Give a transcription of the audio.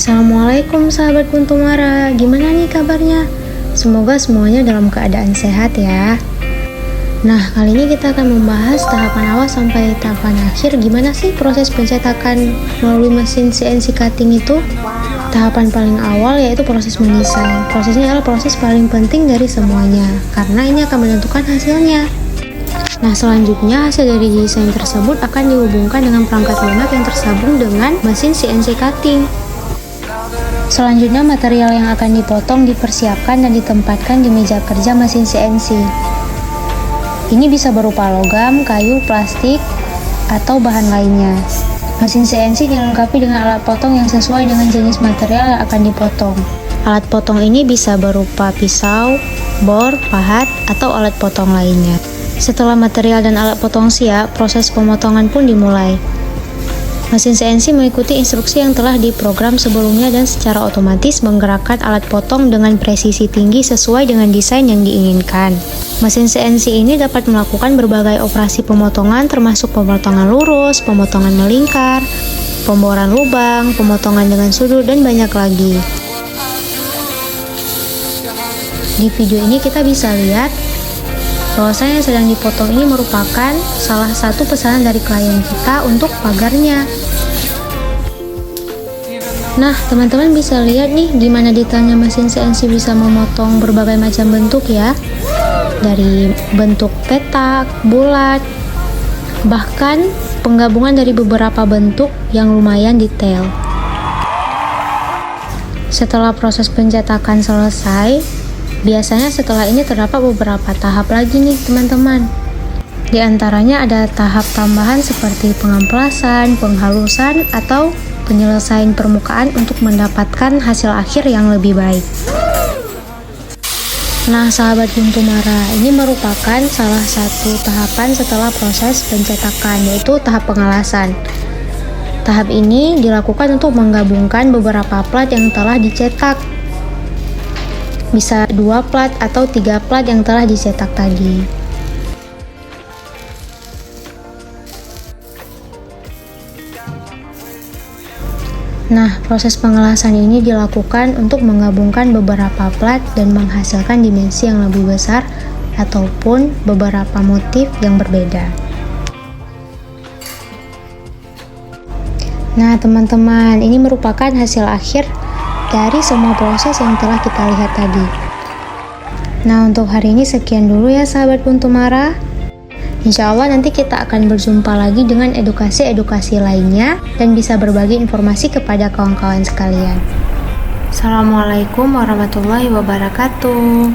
Assalamualaikum sahabat Kuntumara, gimana nih kabarnya? Semoga semuanya dalam keadaan sehat ya. Nah, kali ini kita akan membahas tahapan awal sampai tahapan akhir. Gimana sih proses pencetakan melalui mesin CNC cutting itu? Tahapan paling awal yaitu proses mendesain. Prosesnya adalah proses paling penting dari semuanya, karena ini akan menentukan hasilnya. Nah, selanjutnya hasil dari desain tersebut akan dihubungkan dengan perangkat lunak yang tersambung dengan mesin CNC cutting. Selanjutnya material yang akan dipotong dipersiapkan dan ditempatkan di meja kerja mesin CNC. Ini bisa berupa logam, kayu, plastik, atau bahan lainnya. Mesin CNC dilengkapi dengan alat potong yang sesuai dengan jenis material yang akan dipotong. Alat potong ini bisa berupa pisau, bor, pahat, atau alat potong lainnya. Setelah material dan alat potong siap, proses pemotongan pun dimulai. Mesin CNC mengikuti instruksi yang telah diprogram sebelumnya dan secara otomatis menggerakkan alat potong dengan presisi tinggi sesuai dengan desain yang diinginkan. Mesin CNC ini dapat melakukan berbagai operasi pemotongan termasuk pemotongan lurus, pemotongan melingkar, pemboran lubang, pemotongan dengan sudut, dan banyak lagi. Di video ini kita bisa lihat bahwasanya yang sedang dipotong ini merupakan salah satu pesanan dari klien kita untuk pagarnya. Nah, teman-teman bisa lihat nih gimana detailnya mesin CNC bisa memotong berbagai macam bentuk ya. Dari bentuk petak, bulat, bahkan penggabungan dari beberapa bentuk yang lumayan detail. Setelah proses pencetakan selesai, biasanya setelah ini terdapat beberapa tahap lagi nih teman-teman. Di antaranya ada tahap tambahan seperti pengamplasan, penghalusan, atau penyelesaian permukaan untuk mendapatkan hasil akhir yang lebih baik. Nah, sahabat Kuntumara, ini merupakan salah satu tahapan setelah proses pencetakan, yaitu tahap pengelasan. Tahap ini dilakukan untuk menggabungkan beberapa plat yang telah dicetak. Bisa 2 plat atau 3 plat yang telah dicetak tadi. Nah, proses pengelasan ini dilakukan untuk menggabungkan beberapa plat dan menghasilkan dimensi yang lebih besar ataupun beberapa motif yang berbeda. Nah, teman-teman, ini merupakan hasil akhir dari semua proses yang telah kita lihat tadi. Nah, untuk hari ini sekian dulu ya sahabat Kuntumara. Insya Allah nanti kita akan berjumpa lagi dengan edukasi-edukasi lainnya dan bisa berbagi informasi kepada kawan-kawan sekalian. Assalamualaikum warahmatullahi wabarakatuh.